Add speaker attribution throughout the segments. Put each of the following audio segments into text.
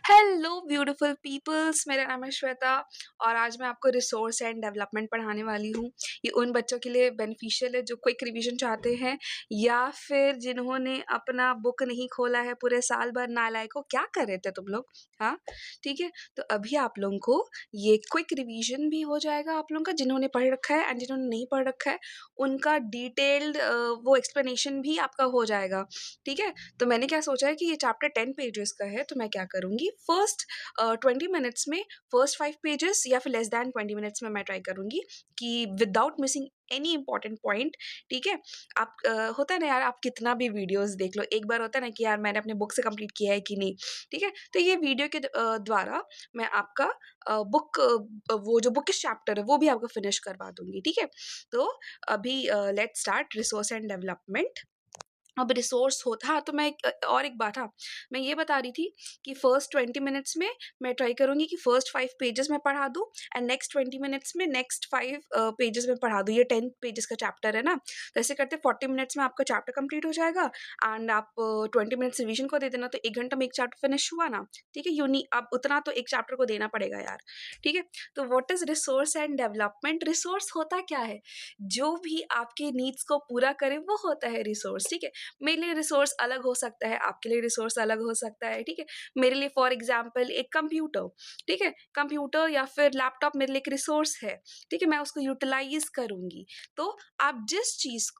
Speaker 1: Hello beautiful peoples, मेरा नाम है श्वेता और आज मैं आपको रिसोर्स एंड डेवलपमेंट पढ़ाने वाली हूँ। ये उन बच्चों के लिए बेनिफिशियल है जो क्विक रिवीजन चाहते हैं या फिर जिन्होंने अपना बुक नहीं खोला है पूरे साल भर। नालायकों, क्या कर रहे थे तुम लोग? हाँ, ठीक है। तो अभी आप लोगों को ये क्विक रिवीजन भी हो जाएगा आप लोगों का, जिन्होंने पढ़ रखा है एंड जिन्होंने नहीं पढ़ रखा है उनका डिटेल्ड वो एक्सप्लेनेशन भी आपका हो जाएगा, ठीक है। तो मैंने क्या सोचा है कि ये चैप्टर 10 पेजेस का है, तो मैं क्या करूँगी, फर्स्ट 20 मिनट्स में फर्स्ट 5 पेजेस या फिर लेस दैन 20 मिनट्स में मैं ट्राई करूँगी कि without missing any important point, ठीक है। आप होता है ना यार, आप कितना भी वीडियोस देख लो, एक बार होता है ना कि यार मैंने अपने बुक से कंप्लीट किया है कि नहीं, ठीक है। तो ये वीडियो के द्वारा मैं आपका बुक वो जो बुक चैप्टर है वो भी आपको फिनिश करवा दूंगी, ठीक है। तो अभी let's start resource and development. अब रिसोर्स होता, हाँ, तो मैं और एक बात, हाँ, मैं ये बता रही थी कि फर्स्ट 20 मिनट्स में मैं ट्राई करूँगी कि फर्स्ट 5 पेजेस मैं पढ़ा दूँ एंड नेक्स्ट 20 मिनट्स में नेक्स्ट 5 पेजेस में पढ़ा दूँ। ये 10 पेजेस का चैप्टर है ना, तो ऐसे करते 40 मिनट्स में आपका चैप्टर कंप्लीट हो जाएगा एंड आप 20 मिनट्स रिवीजन को दे देना, तो 1 घंटा में एक चैप्टर फिनिश हुआ ना, ठीक है। यूनी अब उतना तो एक चैप्टर को देना पड़ेगा यार, ठीक है। तो what is resource and development? Resource होता क्या है? जो भी आपके नीड्स को पूरा करे वो होता है रिसोर्स, ठीक है। मेरे लिए रिसोर्स अलग हो सकता है, आपके लिए रिसोर्स अलग हो सकता है, ठीक है। मेरे लिए फॉर एग्जांपल एक कंप्यूटर, ठीक है, कंप्यूटर या फिर लैपटॉप मेरे लिए एक रिसोर्स है, ठीक है, मैं उसको यूटिलाइज करूंगी। तो आप जिस चीज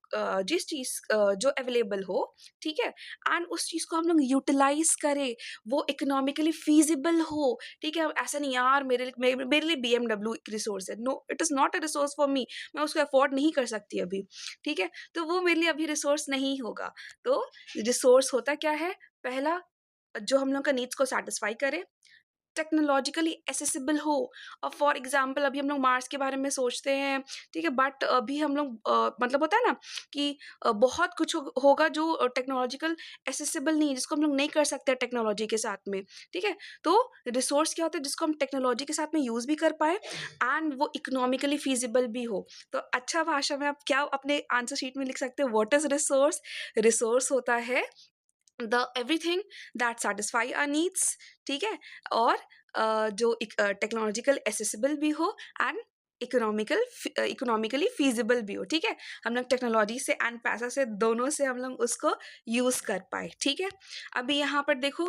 Speaker 1: जो अवेलेबल हो, ठीक है, एंड उस चीज को हम लोग यूटिलाइज करें, वो इकोनॉमिकली फीजिबल हो, ठीक है। ऐसा नहीं यार मेरे लिए BMW एक रिसोर्स है, no it is not a resource for me, मैं उसको अफोर्ड नहीं कर सकती अभी, ठीक है। तो वो मेरे लिए अभी रिसोर्स नहीं होगा। तो रिसोर्स होता क्या है? पहला, जो हम लोग का नीड्स को सेटिस्फाई करे, टेक्नोलॉजिकली एसेसिबल हो। और फॉर एग्जांपल अभी हम लोग मार्स के बारे में सोचते हैं, ठीक है, बट अभी हम लोग मतलब होता है ना कि बहुत कुछ होगा जो टेक्नोलॉजिकल एसेसिबल नहीं है, जिसको हम लोग नहीं कर सकते टेक्नोलॉजी के साथ में, ठीक है। तो रिसोर्स क्या होता है? जिसको हम टेक्नोलॉजी के साथ में यूज भी कर पाए एंड वो इकोनॉमिकली फीजिबल भी हो। तो अच्छा भाषा में आप क्या अपने आंसर शीट में लिख सकते हो, व्हाट इज रिसोर्स? रिसोर्स होता है the everything that satisfy our needs, ठीक है, और जो टेक्नोलॉजिकल एसेसिबल भी हो एंड इकोनॉमिकली फीजिबल भी हो, ठीक है। हम लोग टेक्नोलॉजी से एंड पैसा से, दोनों से हम लोग उसको यूज कर पाए, ठीक है। अभी यहाँ पर देखो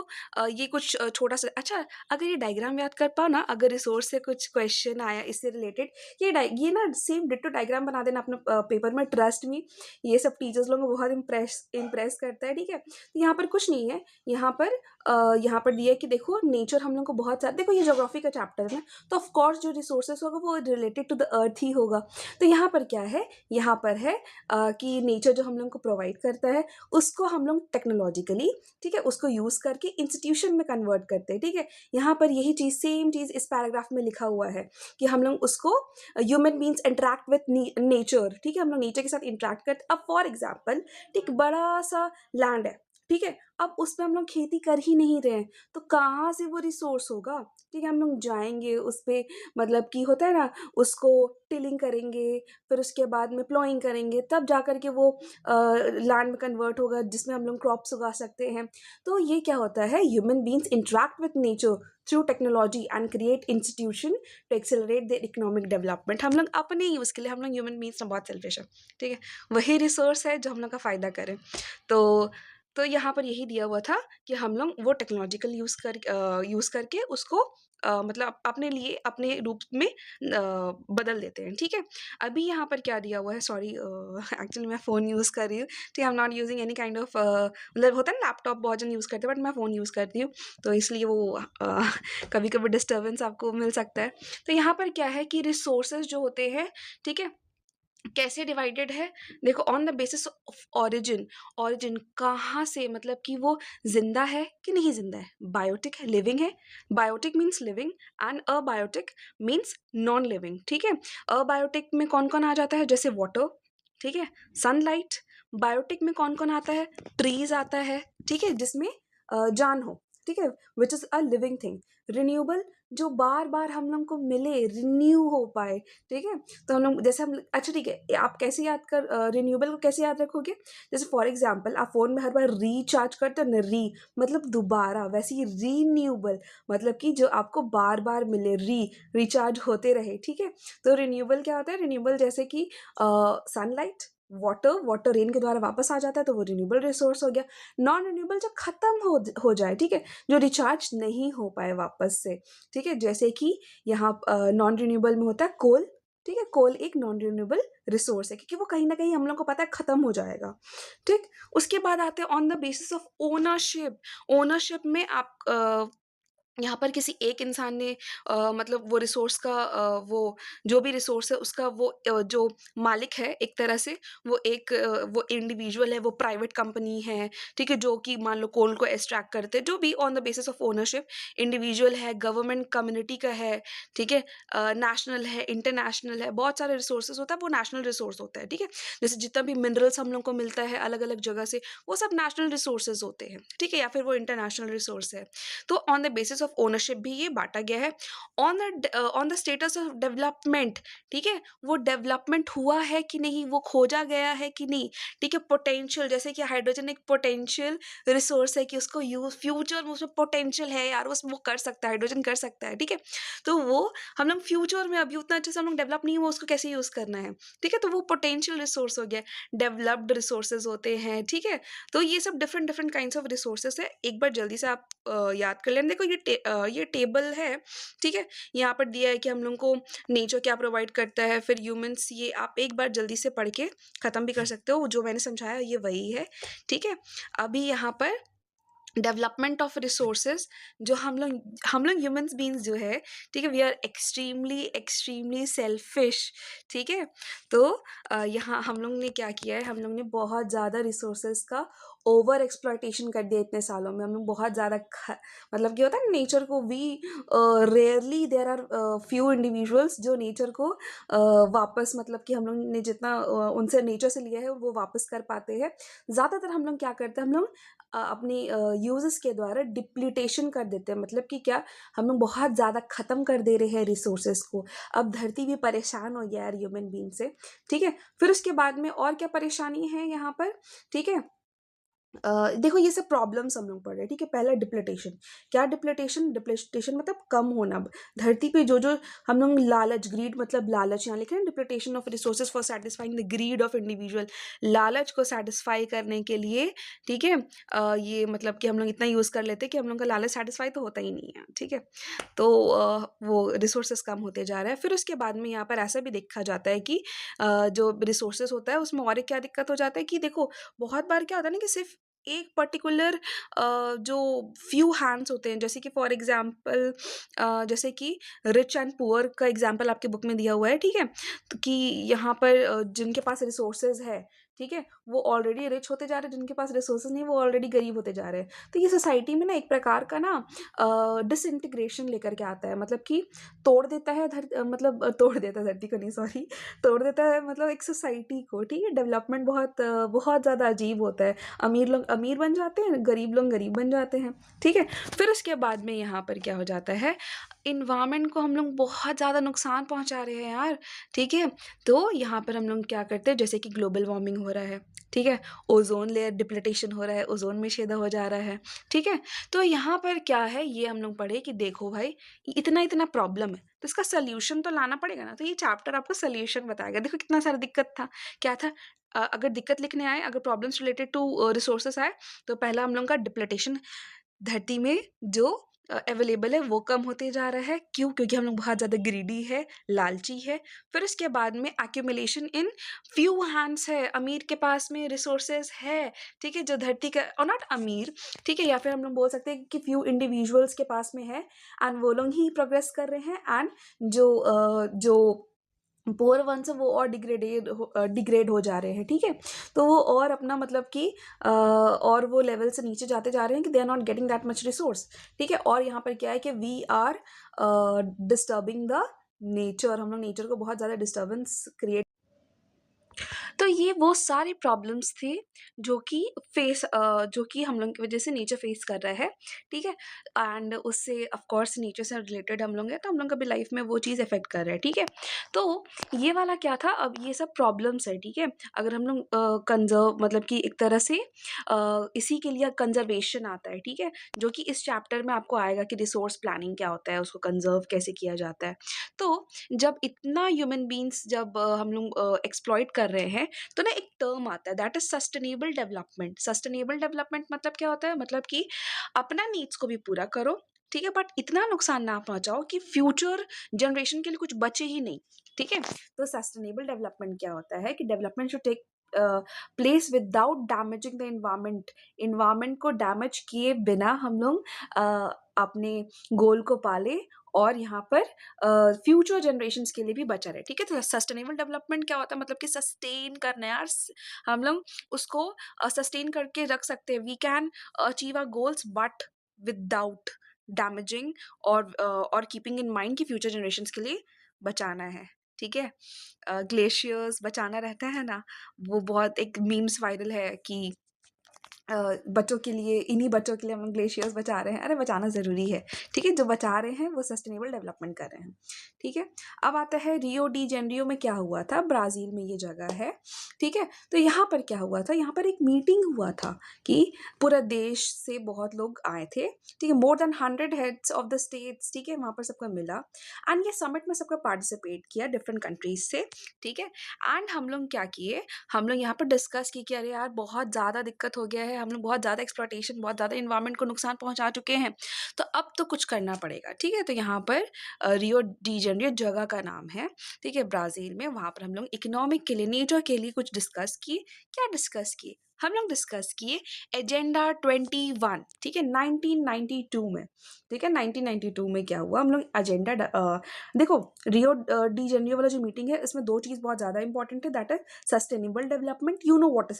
Speaker 1: ये कुछ छोटा सा, अच्छा, अगर ये डायग्राम याद कर पाओ ना, अगर रिसोर्स से कुछ क्वेश्चन आया इससे रिलेटेड, ये ना सेम डिट्टो डायग्राम बना देना अपने पेपर में, ट्रस्ट मी, ये सब टीचर्स लोगों को बहुत इम्प्रेस करता है, ठीक है। तो यहाँ पर कुछ नहीं है, यहाँ पर दिया है कि देखो नेचर हम लोग को बहुत सारा, देखो ये ज्योग्राफी का चैप्टर है ना, तो ऑफ कोर्स जो रिसोर्सेस होगा वो रिलेटेड टू द अर्थ ही होगा। तो यहाँ पर क्या है, यहाँ पर है कि नेचर जो हम लोग को प्रोवाइड करता है उसको हम लोग टेक्नोलॉजिकली, ठीक है, उसको यूज करके इंस्टीट्यूशन में कन्वर्ट करते हैं, ठीक है। यहाँ पर यही चीज, सेम चीज इस पैराग्राफ में लिखा हुआ है कि हम लोग उसको human beings interact with nature, ठीक है, हम लोग नेचर के साथ इंटरेक्ट करते। अब फॉर एग्जाम्पल एक बड़ा सा लैंड है, ठीक है, अब उस पर हम लोग खेती कर ही नहीं रहे हैं, तो कहाँ से वो रिसोर्स होगा? ठीक है, हम लोग जाएंगे उस पर, मतलब कि होता है ना, उसको टिलिंग करेंगे, फिर उसके बाद में प्लोइंग करेंगे, तब जा कर के वो लैंड में कन्वर्ट होगा जिसमें हम लोग क्रॉप्स उगा सकते हैं। तो ये क्या होता है, human beings interact with nature through technology and create institution to accelerate the economic development. हम लोग अपने यूज़ के लिए, हम लोग ह्यूमन बींग्स ना बहुत सेल्फिश है, ठीक है, वही रिसोर्स है जो हम लोग का फ़ायदा करें। तो यहाँ पर यही दिया हुआ था कि हम लोग वो टेक्नोलॉजिकल यूज़ करके उसको मतलब अपने लिए अपने रूप में बदल देते हैं, ठीक है। अभी यहाँ पर क्या दिया हुआ है, सॉरी, एक्चुअली मैं फ़ोन यूज़ कर रही हूँ, ठीक है, I am not using any kind of, मतलब होता है ना लैपटॉप बहुत जन यूज़ करते हैं, बट मैं फ़ोन यूज़ करती हूँ, तो इसलिए वो कभी कभी डिस्टर्बेंस आपको मिल सकता है। तो यहाँ पर क्या है कि रिसोर्सेज जो होते हैं, ठीक है, कैसे डिवाइडेड है, देखो, on the basis of origin. Origin कहाँ से, मतलब कि वो जिंदा है कि नहीं जिंदा है, बायोटिक है, लिविंग है। Biotic means living and abiotic means non living, ठीक है। अबायोटिक में कौन कौन आ जाता है, जैसे वाटर, ठीक है, सनलाइट। बायोटिक में कौन कौन आता है, ट्रीज आता है, ठीक है, जिसमें जान हो। ठीक है, which is a living thing. Renewable जो बार-बार हम लोग को मिले, रिन्यू हो पाए, ठीक है? तो हम लोग जैसे हम अच्छा ठीक है, आप कैसे रिन्यूएबल को कैसे याद रखोगे? जैसे फॉर एग्ज़ाम्पल आप फ़ोन में हर बार रिचार्ज करते हो ना, मतलब दोबारा, वैसे ही रिन्यूएबल मतलब कि जो आपको बार-बार मिले, रिचार्ज होते रहे, ठीक है? तो रिन्यूएबल क्या होता है? रिन्यूएबल जैसे कि सनलाइट, वाटर रेन के द्वारा वापस आ जाता है, तो वो रिन्यूएबल रिसोर्स हो गया। नॉन रिन्यूएबल जो खत्म हो जाए, ठीक है, जो रिचार्ज नहीं हो पाए वापस से, ठीक है, जैसे कि यहाँ नॉन रिन्यूएबल में होता है कोल, ठीक है, कोल एक नॉन रिन्यूएबल रिसोर्स है क्योंकि वो कहीं ना कहीं हम लोग को पता है खत्म हो जाएगा, ठीक। उसके बाद आते हैं on the basis of ownership. Ownership में आप यहाँ पर किसी एक इंसान ने मतलब वो रिसोर्स का वो जो भी रिसोर्स है उसका वो जो मालिक है एक तरह से वो इंडिविजुअल है, वो प्राइवेट कंपनी है, ठीक है, जो कि मान लो कोल को एक्सट्रैक्ट करते हैं, जो भी on the basis of ownership individual है, गवर्नमेंट कम्युनिटी का है, ठीक है, नेशनल है, इंटरनेशनल है, बहुत सारे रिसोर्सेज होता है, वो नेशनल रिसोर्स होता है, ठीक है। जैसे जितना भी मिनरल्स हम लोग को मिलता है अलग अलग जगह से, वो सब नेशनल रिसोर्सेज होते हैं, ठीक है, या फिर वो इंटरनेशनल रिसोर्स है। तो on the basis of ownership भी ये बांटा गया है। On the status of development, ठीक है, वो डेवलपमेंट हुआ है कि नहीं, वो खोजा गया है कि नहीं, ठीक है। पोटेंशियल, जैसे कि हाइड्रोजन एक पोटेंशियल रिसोर्स है कि उसको यूज फ्यूचर में उसमें पोटेंशियल है यार, वो कर सकता है, हाइड्रोजन कर सकता है, ठीक है। तो वो हम लोग फ्यूचर में अभी उतना अच्छे से हम लोग डेवलप नहीं हुआ, उसको कैसे यूज करना है, ठीक है। तो वो पोटेंशियल रिसोर्स हो गया। डेवलप्ड रिसोर्सेज होते हैं, ठीक है। तो ये सब different different kinds of resources है। एक बार जल्दी से आप याद कर लें। देखो ये टेबल है, ठीक है। यहाँ पर दिया है कि हम लोग को नेचर क्या प्रोवाइड करता है, फिर ह्यूमंस, ये आप एक बार जल्दी से पढ़ के ख़त्म भी कर सकते हो। जो मैंने समझाया ये वही है, ठीक है। अभी यहाँ पर डेवलपमेंट ऑफ रिसोर्सेज, जो हम लोग ह्यूमंस बीइंग्स जो है, ठीक है, we are extremely extremely selfish, ठीक है। तो यहाँ हम लोग ने क्या किया है, हम लोग ने बहुत ज़्यादा रिसोर्सेज का ओवर एक्सप्लॉयटेशन कर दिया इतने सालों में। हम लोग बहुत ज़्यादा मतलब क्या होता है नेचर को, we rarely there are few individuals जो नेचर को वापस, मतलब कि हम लोग ने जितना उनसे नेचर से लिया है वो वापस कर पाते हैं। ज़्यादातर हम लोग क्या करते हैं, हम लोग अपनी यूजेस के द्वारा डिप्लीटेशन कर देते हैं। मतलब कि क्या, हम लोग बहुत ज़्यादा ख़त्म कर दे रहे हैं रिसोर्सेज को। अब धरती भी परेशान हो गया यार ह्यूमन बीइंग से, ठीक है। फिर उसके बाद में और क्या परेशानी है यहाँ पर, ठीक है। देखो ये सब प्रॉब्लम्स हम लोग पढ़ रहे हैं, ठीक है। पहला डिप्लीटेशन, क्या डिप्लीटेशन, डिप्लीटेशन मतलब कम होना। धरती पे जो जो हम लोग लालच, ग्रीड मतलब लालच, यहाँ लिखे हैं depletion of resources for satisfying the greed of individual. लालच को सेटिस्फाई करने के लिए, ठीक है, ये मतलब कि हम लोग इतना यूज़ कर लेते हैं कि हम लोग का लालच सेटिस्फाई तो होता ही नहीं है, ठीक है। तो वो रिसोर्सेज कम होते जा रहा है। फिर उसके बाद में यहाँ पर ऐसा भी देखा जाता है कि जो रिसोर्सेज होता है उसमें और एक क्या दिक्कत हो जाता है कि देखो, बहुत बार क्या होता है ना कि सिर्फ एक पर्टिकुलर जो फ्यू हैंड्स होते हैं, जैसे कि फॉर एग्जांपल जैसे कि रिच एंड पुअर का एग्जांपल आपके बुक में दिया हुआ है, ठीक है। तो कि यहाँ पर जिनके पास रिसोर्सेज है, ठीक है, वो ऑलरेडी रिच होते जा रहे हैं, जिनके पास रिसोर्सेज नहीं वो ऑलरेडी गरीब होते जा रहे हैं। तो ये सोसाइटी में ना एक प्रकार का ना डिसइंटीग्रेशन लेकर के आता है। मतलब कि तोड़ देता है तोड़ देता है धरती को, नहीं सॉरी, तोड़ देता है मतलब एक सोसाइटी को, ठीक है। डेवलपमेंट बहुत ज़्यादा अजीब होता है। अमीर लोग अमीर बन जाते हैं, गरीब लोग गरीब बन जाते हैं, ठीक है। फिर उसके बाद में यहाँ पर क्या हो जाता है, इन्वायरमेंट को हम लोग बहुत ज़्यादा नुकसान पहुँचा रहे हैं यार, ठीक है। तो यहाँ पर हम लोग क्या करते हैं, जैसे कि ग्लोबल वार्मिंग हो रहा है, ठीक है, ओजोन लेयर डिप्लीटेशन हो रहा है, ओजोन में छेदा हो जा रहा है, ठीक है। तो यहाँ पर क्या है, ये हम लोग पढ़े कि देखो भाई इतना इतना प्रॉब्लम है, तो इसका सोल्यूशन तो लाना पड़ेगा ना। तो ये चैप्टर आपको सोल्यूशन बताएगा। देखो कितना सारा दिक्कत था, क्या था, अगर दिक्कत लिखने आए, अगर प्रॉब्लम्स रिलेटेड टू रिसोर्सेस आए, तो पहला हम लोग का डिप्लीटेशन, धरती में जो अवेलेबल है वो कम होते जा रहा है। क्यों? क्योंकि हम लोग बहुत ज़्यादा ग्रीडी है, लालची है। फिर उसके बाद में एक्यूमुलेशन इन फ्यू हैंड्स है, अमीर के पास में रिसोर्सेज है, ठीक है, जो धरती का, और नॉट अमीर, ठीक है, या फिर हम लोग बोल सकते हैं कि फ्यू इंडिविजुअल्स के पास में है, एंड वो लोग ही प्रोग्रेस कर रहे हैं, एंड जो पुअर वंस है वो और डिग्रेड हो जा रहे हैं, ठीक है। तो वो और अपना मतलब कि और वो लेवल से नीचे जाते जा रहे हैं कि they are not getting that much resource, ठीक है। और यहाँ पर क्या है कि we are disturbing the nature, हम लोग नेचर को बहुत ज़्यादा डिस्टर्बेंस क्रिएट तो ये वो सारे प्रॉब्लम्स थे जो कि हम लोग की वजह से नेचर फेस कर रहा है, ठीक है? एंड उससे ऑफ कोर्स नेचर से रिलेटेड हम लोग हैं, तो हम लोग कभी लाइफ में वो चीज़ अफेक्ट कर रहा है, ठीक है? तो ये वाला क्या था, अब ये सब प्रॉब्लम्स है, ठीक है? अगर हम लोग कंज़र्व मतलब कि एक तरह से इसी के लिए कंज़र्वेशन आता है, ठीक है? जो कि इस चैप्टर में आपको आएगा कि रिसोर्स प्लानिंग क्या होता है, उसको कंज़र्व कैसे किया जाता है। तो जब इतना ह्यूमन बीइंग्स जब हम लोग एक्सप्लॉइट कर रहे हैं, तो ना एक टर्म आता है that is sustainable development. Sustainable development मतलब क्या होता है, मतलब कि अपना नीड्स को भी पूरा करो, ठीक है, बट इतना नुकसान ना पहुंचाओ कि फ्यूचर जनरेशन के लिए कुछ बचे ही नहीं, ठीक है? तो सस्टेनेबल डेवलपमेंट क्या होता है कि development should take place without damaging the environment. Environment को डैमेज किए बिना हम लोग अपने गोल को पाले और यहाँ पर फ्यूचर जनरेशंस के लिए भी बचा रहे, ठीक है? तो सस्टेनेबल डेवलपमेंट क्या होता है, मतलब कि सस्टेन करना है यार। हम लोग उसको सस्टेन करके रख सकते हैं, we can achieve our goals but without damaging और कीपिंग इन माइंड कि फ्यूचर जनरेशंस के लिए बचाना है, ठीक है? ग्लेशियर्स बचाना रहता है ना, वो बहुत एक मीम्स वायरल है कि बच्चों के लिए, इन्हीं बच्चों के लिए हम ग्लेशियर्स बचा रहे हैं। अरे बचाना ज़रूरी है, ठीक है? जो बचा रहे हैं वो सस्टेनेबल डेवलपमेंट कर रहे हैं, ठीक है? अब आता है रियो डी जेनेरियो में क्या हुआ था, ब्राज़ील में ये जगह है, ठीक है? तो यहाँ पर क्या हुआ था, यहाँ पर एक मीटिंग हुआ था कि पूरा देश से बहुत लोग आए थे, ठीक है? More than 100 heads of the states, ठीक है? वहाँ पर सबको मिला एंड ये समिट में सबका पार्टिसिपेट किया डिफरेंट कंट्रीज से, ठीक है? एंड हम लोग क्या किए, हम लोग यहाँ पर डिस्कस की कि अरे यार बहुत ज़्यादा दिक्कत हो गया है, हम लोग बहुत ज़्यादा एक्सप्लॉइटेशन, बहुत ज़्यादा इन्वायरमेंट को नुकसान पहुँचा चुके हैं, तो अब तो कुछ करना पड़ेगा, ठीक है? तो यहाँ पर रियो डी जेनेरियो जगह का नाम है, ठीक है? ब्राज़ील में, वहाँ पर हम लोग इकोनॉमिक के लिए, नेचर के लिए कुछ डिस्कस किए। क्या डिस्कस किए? हम लोग डिस्कस किए एजेंडा 21, ठीक है? 1992 में, ठीक है? 1992 में क्या हुआ, हम लोग देखो, रियो डी जेनेरियो वाला जो मीटिंग है, इसमें 2 चीज़ बहुत ज़्यादा इंपॉर्टेंट है, that is sustainable development. You know what is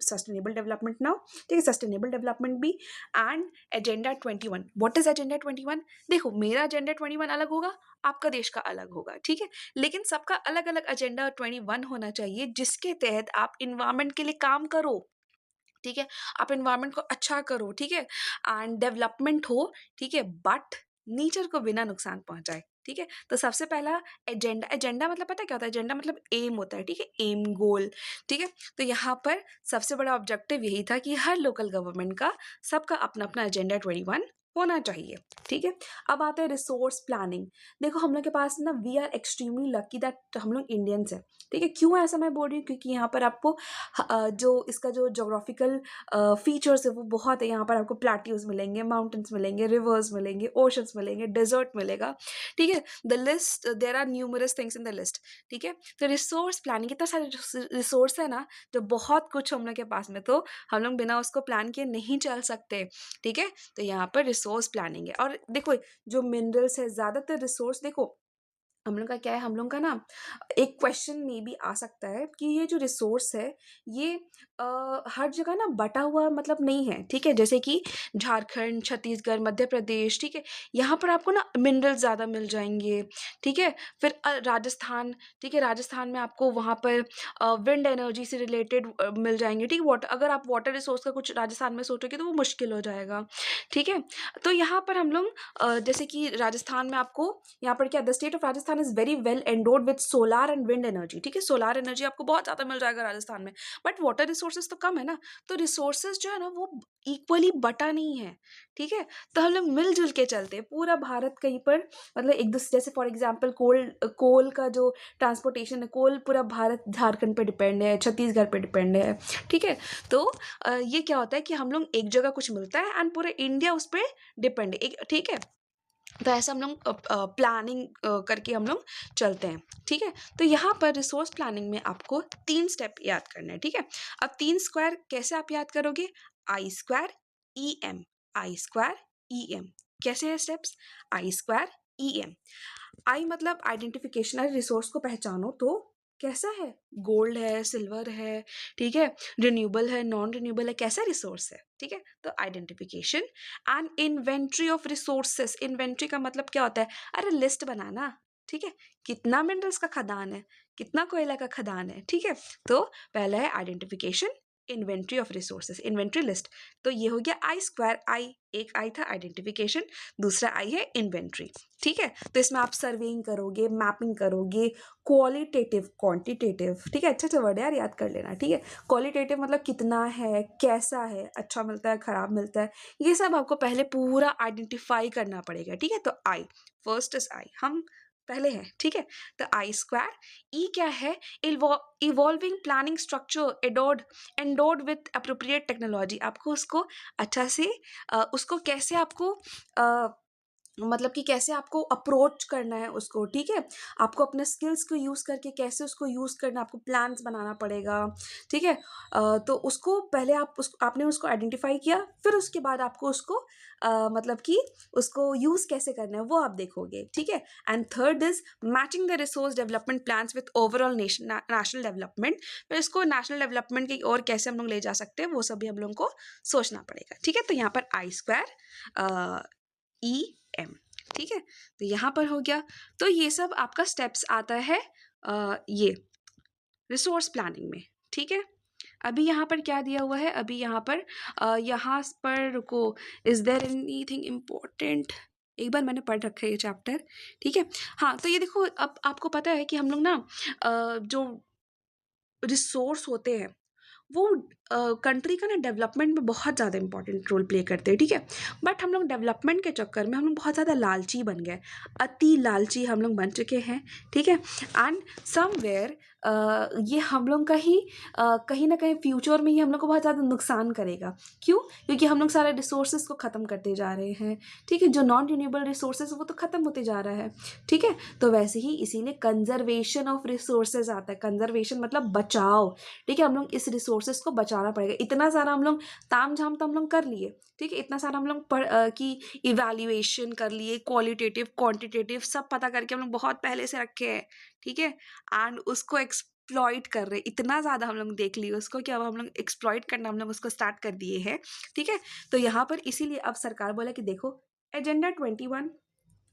Speaker 1: sustainable development now, ठीक है? सस्टेनेबल डेवलपमेंट भी and agenda 21। What is agenda 21? देखो, मेरा एजेंडा 21 अलग होगा, आपका देश का अलग होगा, ठीक है? लेकिन सबका अलग-अलग एजेंडा 21 होना चाहिए, जिसके तहत आप एनवायरनमेंट के लिए काम करो, ठीक है? आप एनवायरनमेंट को अच्छा करो, ठीक है? एंड डेवलपमेंट हो, ठीक है? बट नेचर को बिना नुकसान पहुँचाए, ठीक है? तो सबसे पहला एजेंडा, एजेंडा मतलब पता है क्या होता है? एजेंडा मतलब एम होता है, ठीक है? एम, गोल, ठीक है? तो यहाँ पर सबसे बड़ा ऑब्जेक्टिव यही था कि हर लोकल गवर्नमेंट का, सबका अपना-अपना एजेंडा 21 होना चाहिए, ठीक है? अब आता है रिसोर्स प्लानिंग। देखो, हम लोग के पास ना, we are extremely lucky that हम लोग इंडियंस हैं, ठीक है? क्यों ऐसा मैं बोल रही हूँ? क्योंकि यहाँ पर आपको जो इसका जो ज्योग्राफिकल फीचर्स है वो बहुत है। यहाँ पर आपको प्लेट्यूज मिलेंगे, माउंटेन्स मिलेंगे, रिवर्स मिलेंगे, ओशंस मिलेंगे, डेजर्ट मिलेगा, ठीक है? The list, there are numerous things in the list, ठीक है? तो रिसोर्स प्लानिंग, इतना सारे रिसोर्स है ना, जो बहुत कुछ हम लोग के पास में, तो हम लोग बिना उसको प्लान किए नहीं चल सकते, ठीक है? तो यहाँ पर रिसोर्स प्लानिंग है। और देखो, जो मिनरल्स है, ज़्यादातर रिसोर्स, देखो हम लोग का क्या है, हम लोग का ना एक क्वेश्चन में भी आ सकता है कि ये जो रिसोर्स है, ये हर जगह ना बटा हुआ मतलब नहीं है, ठीक है? जैसे कि झारखंड, छत्तीसगढ़, मध्य प्रदेश, ठीक है? यहाँ पर आपको ना मिनरल्स ज़्यादा मिल जाएंगे, ठीक है? फिर राजस्थान, ठीक है? राजस्थान में आपको वहाँ पर विंड एनर्जी से रिलेटेड मिल जाएंगे, ठीक है? वाटर, अगर आप वाटर रिसोर्स का कुछ राजस्थान में सोचोगे तो वो मुश्किल हो जाएगा, ठीक है? तो यहाँ पर हम लोग जैसे कि राजस्थान में आपको, यहाँ पर क्या, the state of Rajasthan is very well endowed with solar and wind energy, ठीक है? सोलार एनर्जी आपको बहुत ज़्यादा मिल जाएगा राजस्थान में, बट वाटर रिसोर्सेज तो कम है ना, तो रिसोर्सेज जो है ना वो इक्वली बटा नहीं है, ठीक है? तो हम लोग मिलजुल के चलते हैं, पूरा भारत कहीं पर, मतलब एक दूसरे, जैसे फॉर एग्जाम्पल कोल का जो ट्रांसपोर्टेशन है, कोल पूरा भारत झारखंड पे डिपेंड है, छत्तीसगढ़ पे डिपेंड है, ठीक है? तो ये क्या होता है कि हम लोग एक जगह कुछ मिलता है एंड पूरा इंडिया उस पर डिपेंड है, ठीक है? तो ऐसा हम लोग प्लानिंग करके हम लोग चलते हैं, ठीक है? तो यहाँ पर रिसोर्स प्लानिंग में आपको 3 स्टेप याद करना है, ठीक है? अब 3 स्क्वायर कैसे आप याद करोगे? आई स्क्वायर ई एम, आई स्क्वायर ई एम। कैसे है स्टेप्स? आई स्क्वायर ई एम। आई मतलब आइडेंटिफिकेशन, अरे रिसोर्स को पहचानो तो कैसा है, गोल्ड है, सिल्वर है, ठीक है? रिन्यूएबल है, नॉन रिन्यूएबल है, कैसा रिसोर्स है, ठीक है? तो identification and inventory of resources. Inventory का मतलब क्या होता है? अरे लिस्ट बनाना, ठीक है? कितना मिनरल्स का खदान है, कितना कोयला का खदान है, ठीक है? तो पहला है identification, inventory of resources, inventory list. तो ये हो गया आई स्क्वायर। आई, एक आई था आइडेंटिफिकेशन, दूसरा आई है इन्वेंटरी, ठीक है? तो इसमें आप सर्वेइंग करोगे, मैपिंग करोगे, क्वालिटेटिव, क्वांटिटेटिव, ठीक है? अच्छा वर्ड है यार, याद कर लेना, ठीक है? क्वालिटेटिव मतलब कितना है, कैसा है, अच्छा मिलता है, खराब मिलता है, ये सब आपको पहले पूरा आइडेंटिफाई करना पड़ेगा, ठीक है? तो आई, फर्स्ट इज आई, हम पहले हैं, ठीक है? तो आई स्क्वायर। ई क्या है? Evolving planning structure endowed with appropriate technology. आपको उसको अच्छा से उसको कैसे आपको मतलब कि कैसे आपको अप्रोच करना है उसको, ठीक है? आपको अपने स्किल्स को यूज़ करके कैसे उसको यूज़ करना, आपको प्लान्स बनाना पड़ेगा, ठीक है? तो उसको पहले आपने उसको आइडेंटिफाई किया, फिर उसके बाद आपको उसको मतलब कि उसको यूज़ कैसे करना है वो आप देखोगे, ठीक है? And third is matching the resource development plans with overall national development. फिर इसको नेशनल डेवलपमेंट की और कैसे हम लोग ले जा सकते हैं वो सभी हम लोगों को सोचना पड़ेगा, ठीक है? तो यहाँ पर आई स्क्वायर ई एम, ठीक है? तो यहाँ पर हो गया। तो ये सब आपका स्टेप्स आता है ये रिसोर्स प्लानिंग में, ठीक है? अभी यहाँ पर क्या दिया हुआ है? अभी यहाँ पर रुको, इज देयर एनीथिंग इम्पोर्टेंट? एक बार मैंने पढ़ रखा है ये चैप्टर, ठीक है? हाँ, तो ये देखो, अब आपको पता है कि हम लोग ना जो रिसोर्स होते हैं वो कंट्री का ना डेवलपमेंट में बहुत ज़्यादा इंपॉर्टेंट रोल प्ले करते हैं, ठीक है? बट हम लोग डेवलपमेंट के चक्कर में हम लोग बहुत ज़्यादा लालची बन गए, अति लालची हम लोग बन चुके हैं, ठीक है? एंड समवेयर ये हम लोग का ही कहीं ना कहीं फ्यूचर में ही हम लोग को बहुत ज़्यादा नुकसान करेगा। क्यों? क्योंकि हम लोग सारे रिसोर्सेज को ख़त्म करते जा रहे हैं, ठीक है? जो नॉन रिन्यूएबल रिसोर्सेज वो तो ख़त्म होते जा रहा है, ठीक है? तो वैसे ही इसीलिए कंजर्वेशन ऑफ रिसोर्सेज आता है। कंजर्वेशन मतलब बचाव, ठीक है? हम लोग इस रिसोर्सेज को बचाना पड़ेगा। इतना सारा हम लोग ताम झाम तो हम लोग कर लिए, ठीक है? इतना सारा हम लोग की इवैल्यूएशन कर लिए, क्वालिटेटिव क्वांटिटेटिव सब पता करके हम लोग बहुत पहले से रखे हैं, ठीक है? एंड उसको एक्सप्लॉइट कर रहे, इतना ज़्यादा हम लोग देख लिए उसको कि अब हम लोग एक्सप्लॉइट करना हम लोग उसको स्टार्ट कर दिए हैं, ठीक है? तो यहाँ पर इसीलिए अब सरकार बोला कि देखो एजेंडा 21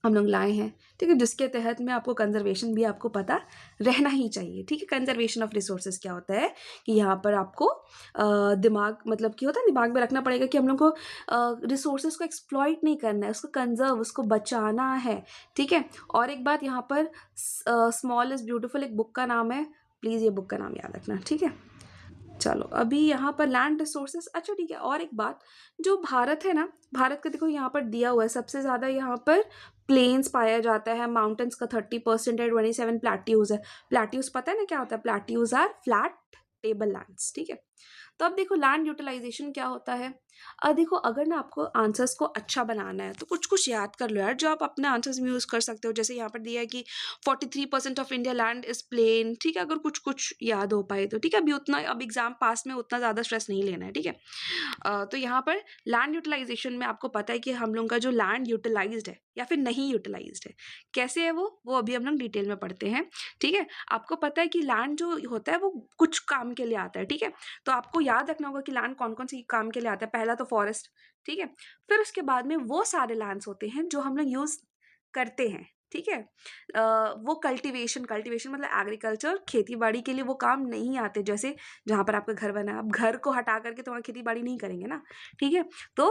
Speaker 1: हम लोग लाए हैं, ठीक है? जिसके तहत में आपको कंजर्वेशन भी आपको पता रहना ही चाहिए, ठीक है? कंजर्वेशन ऑफ रिसोर्सेज क्या होता है कि यहाँ पर आपको दिमाग मतलब क्या होता है, दिमाग में रखना पड़ेगा कि हम लोग को रिसोर्सेज को एक्सप्लॉइट नहीं करना है, उसको कंजर्व, उसको बचाना है, ठीक है? और एक बात यहाँ पर, स्मॉल इज ब्यूटीफुल एक बुक का नाम है, प्लीज़ ये बुक का नाम याद रखना, ठीक है? चलो अभी यहाँ पर लैंड रिसोर्सेज, अच्छा ठीक है। और एक बात, जो भारत है ना, भारत का देखो यहाँ पर दिया हुआ है सबसे ज़्यादा यहाँ पर प्लेन्स पाया जाता है, माउंटेन्स का 30% है, 27 प्लेट्यूज है। प्लेट्यूज पता है ना क्या होता है? Plateaus are flat table lands, ठीक है? तो अब देखो लैंड यूटिलाइजेशन क्या होता है। देखो अगर ना आपको आंसर्स को अच्छा बनाना है तो कुछ कुछ याद कर लो यार, जो आप अपने आंसर्स में यूज़ कर सकते हो। जैसे यहाँ पर दिया है कि 43% of India land is plain, ठीक है? अगर कुछ कुछ याद हो पाए तो ठीक है। अभी उतना, अब एग्जाम पास में उतना ज़्यादा स्ट्रेस नहीं लेना है, ठीक है? तो यहाँ पर लैंड यूटिलाइजेशन में आपको पता है कि हम लोग का जो लैंड यूटिलाइज्ड है या फिर नहीं यूटिलाइज्ड है, कैसे है वो अभी हम लोग डिटेल में पढ़ते हैं, ठीक है? आपको पता है कि लैंड जो होता है वो कुछ काम के लिए आता है, ठीक है? तो आपको याद रखना होगा कि लैंड कौन कौन सी काम के लिए आता है। पहला तो फॉरेस्ट, ठीक है? फिर उसके बाद में वो सारे लैंड्स होते हैं जो हम लोग यूज़ करते हैं, ठीक है? वो कल्टीवेशन, कल्टीवेशन मतलब एग्रीकल्चर, खेती बाड़ी के लिए वो काम नहीं आते। जैसे जहाँ पर आपका घर बना है, आप घर को हटा करके तो वहाँ खेती बाड़ी नहीं करेंगे ना, ठीक है? तो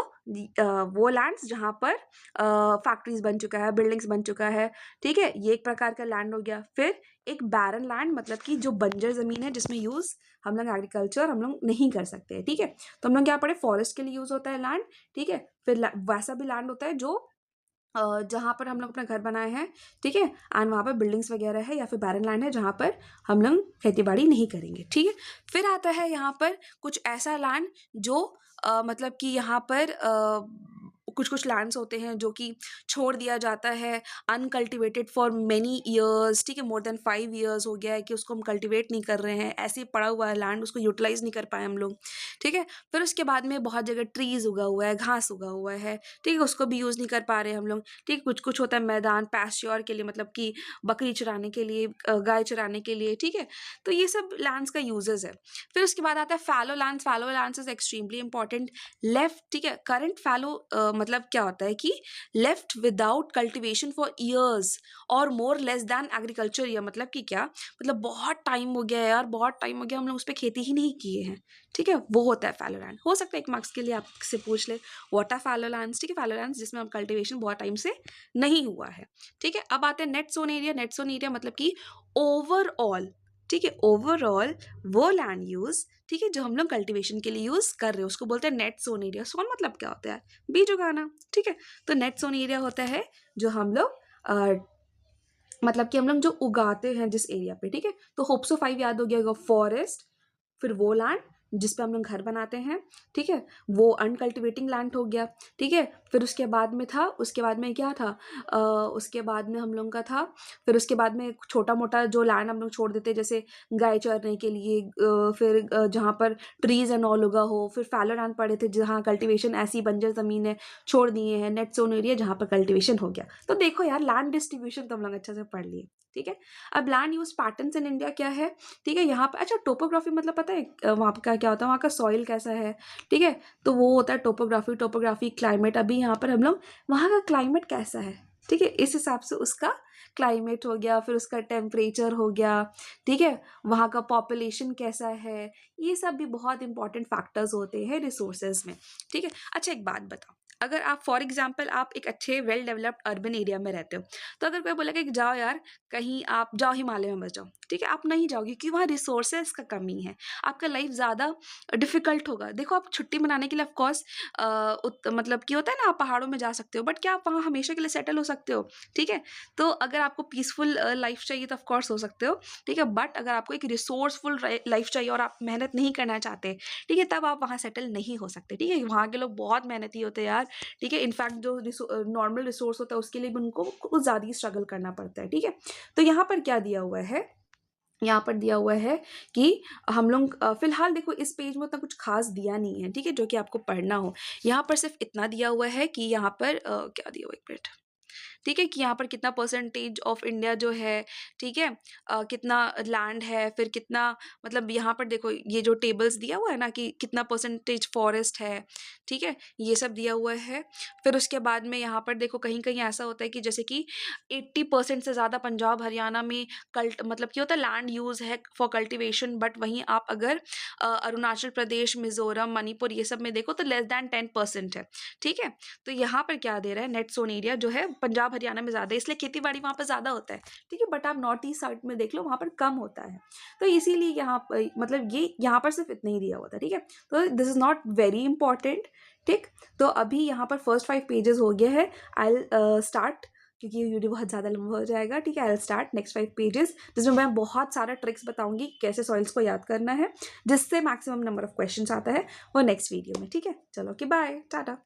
Speaker 1: वो लैंड्स जहाँ पर फैक्ट्रीज बन चुका है, बिल्डिंग्स बन चुका है, ठीक है? ये एक प्रकार का लैंड हो गया। फिर एक बैरन लैंड मतलब कि जो बंजर जमीन है जिसमें यूज़ हम लोग एग्रीकल्चर हम लोग नहीं कर सकते, ठीक है? तो हम लोग क्या पढ़े, फॉरेस्ट के लिए यूज़ होता है लैंड, ठीक है? फिर वैसा भी लैंड होता है जो जहाँ पर हम लोग अपना घर बनाए हैं, ठीक है? एंड वहाँ पर बिल्डिंग्स वगैरह है, या फिर बैरन लैंड है जहाँ पर हम लोग खेती बाड़ी नहीं करेंगे, ठीक है? फिर आता है यहाँ पर कुछ ऐसा लैंड जो मतलब कि यहाँ पर कुछ कुछ लैंड्स होते हैं जो कि छोड़ दिया जाता है अनकल्टिवेटेड फॉर मेनी ईयर्स, ठीक है? मोर देन 5 ईयर्स हो गया है कि उसको हम कल्टिवेट नहीं कर रहे हैं, ऐसे ही पड़ा हुआ है लैंड, उसको यूटिलाइज नहीं कर पाए हम लोग, ठीक है? फिर उसके बाद में बहुत जगह ट्रीज उगा हुआ है, घास उगा हुआ है, ठीक है? उसको भी यूज़ नहीं कर पा रहे हम लोग, ठीक है? कुछ कुछ होता है मैदान पैस्ट्योर के लिए, मतलब कि बकरी चराने के लिए, गाय चराने के लिए, ठीक है? तो ये सब लैंड्स का यूजेस है। फिर उसके बाद आता है fallow lands. Fallow lands is extremely important left, ठीक है? करंट फैलो मतलब क्या होता है कि left without cultivation for years और more less than agriculture year, मतलब कि क्या, मतलब बहुत टाइम हो गया यार, बहुत टाइम हो गया हम लोग उस पर खेती ही नहीं किए हैं, ठीक है, वो होता है फैलो लैंड। हो सकता है एक मार्क्स के लिए आपसे पूछ ले व्हाट आर फैलो लैंड्स, ठीक है, फैलो लैंड्स जिसमें अब कल्टीवेशन बहुत टाइम से नहीं हुआ है, ठीक है। अब आते हैं net sown area. Net sown area मतलब कि ओवरऑल, ठीक है, ओवरऑल वो लैंड यूज, ठीक है, जो हम लोग कल्टीवेशन के लिए यूज कर रहे हैं उसको बोलते हैं नेट सोन एरिया। सोन मतलब क्या होता है, बीज उगाना, ठीक है। तो नेट सोन एरिया होता है जो हम लोग मतलब कि हम लोग जो उगाते हैं जिस एरिया पे, ठीक है। तो होप्सो 5 याद हो गया होगा, फॉरेस्ट, फिर वो लैंड जिस पे हम लोग घर बनाते हैं, ठीक है, वो अनकल्टिवेटिंग लैंड हो गया, ठीक है। फिर उसके बाद में था, उसके बाद में क्या था, उसके बाद में हम लोग का था, फिर उसके बाद में छोटा मोटा जो लैंड हम लोग छोड़ देते हैं जैसे गाय चरने के लिए, फिर जहाँ पर ट्रीज एंड ऑल उगा हो, फिर फैलो लैंड पड़े थे जहाँ कल्टिवेशन ऐसी बंजर ज़मीन है छोड़ दिए हैं, नेट जोन एरिया जहाँ पर कल्टिवेशन हो गया। तो देखो यार लैंड डिस्ट्रीब्यूशन तो हम लोग अच्छे से पढ़ लिए, ठीक है। अब land use patterns in India क्या है, ठीक है, यहाँ पर अच्छा टोपोग्राफी मतलब पता है वहाँ पर क्या होता है, वहाँ का सॉइल कैसा है, ठीक है, तो वो होता है टोपोग्राफी। टोपोग्राफी क्लाइमेट, अभी यहाँ पर हम लोग वहाँ का क्लाइमेट कैसा है, ठीक है, इस हिसाब से उसका क्लाइमेट हो गया, फिर उसका टेम्परेचर हो गया, ठीक है, वहाँ का पॉपुलेशन कैसा है, ये सब भी बहुत इंपॉर्टेंट फैक्टर्स होते हैं रिसोर्सेज में, ठीक है। अच्छा एक बात बताओ, अगर आप फॉर एग्जाम्पल आप एक अच्छे वेल डेवलप्ड अर्बन एरिया में रहते हो, तो अगर कोई बोलेगा कि जाओ यार कहीं आप जाओ हिमालय में बस जाओ, ठीक है, आप नहीं जाओगे क्योंकि वहाँ रिसोर्सेज का कमी है, आपका लाइफ ज़्यादा डिफिकल्ट होगा। देखो आप छुट्टी मनाने के लिए ऑफकोर्स मतलब कि होता है ना, आप पहाड़ों में जा सकते हो, बट क्या आप वहाँ हमेशा के लिए सेटल हो सकते हो, ठीक है। तो अगर आपको पीसफुल लाइफ चाहिए तो ऑफकोर्स हो सकते हो, ठीक है, बट अगर आपको एक रिसोर्सफुल लाइफ चाहिए और आप मेहनत नहीं करना चाहते, ठीक है, तब आप वहाँ सेटल नहीं हो सकते, ठीक है। वहाँ के लोग बहुत मेहनती होते हैं यार, ठीक है, इनफैक्ट जो नॉर्मल रिसोर्स होता है उसके लिए भी उनको कुछ ज़्यादा ही स्ट्रगल करना पड़ता है, ठीक है। तो यहाँ पर क्या दिया हुआ है, यहाँ पर दिया हुआ है कि हम लोग फिलहाल देखो इस पेज में उतना कुछ खास दिया नहीं है, ठीक है, जो कि आपको पढ़ना हो। यहाँ पर सिर्फ इतना दिया हुआ है कि यहाँ पर क्या दिया हुआ, एक मिनट, ठीक है, कि यहाँ पर कितना परसेंटेज ऑफ इंडिया जो है, ठीक है, कितना लैंड है, फिर कितना, मतलब यहाँ पर देखो ये जो टेबल्स दिया हुआ है ना कि कितना परसेंटेज फॉरेस्ट है, ठीक है, ये सब दिया हुआ है। फिर उसके बाद में यहाँ पर देखो कहीं कहीं ऐसा होता है कि जैसे कि 80% से ज़्यादा पंजाब हरियाणा में कल्ट मतलब क्या होता है लैंड यूज़ है फॉर कल्टिवेशन, बट वहीं आप अगर अरुणाचल प्रदेश, मिजोरम, मणिपुर ये सब में देखो तो लेस दैन 10% है, ठीक है। तो यहाँ पर क्या दे रहा है, नेट सोन एरिया जो है पंजाब हरियाणा में ज़्यादा है इसलिए खेती बाड़ी वहाँ पर ज़्यादा होता है, ठीक है, बट आप नॉर्थ ईस्ट साइड में देख लो वहाँ पर कम होता है। तो इसीलिए यहाँ पर मतलब ये यहाँ पर सिर्फ इतना ही दिया हुआ था, ठीक है। तो this is not very important, ठीक। तो अभी यहाँ पर फर्स्ट 5 पेजेस हो गए हैं। आई स्टार्ट, क्योंकि ये वीडियो बहुत ज़्यादा लंबा हो जाएगा, ठीक है। आई स्टार्ट नेक्स्ट 5 पेजेस जिसमें मैं बहुत सारा ट्रिक्स बताऊंगी कैसे सॉइल्स को याद करना है जिससे मैक्सिमम नंबर ऑफ क्वेश्चंस आता है वो नेक्स्ट वीडियो में, ठीक है। चलो कि बाय, टाटा।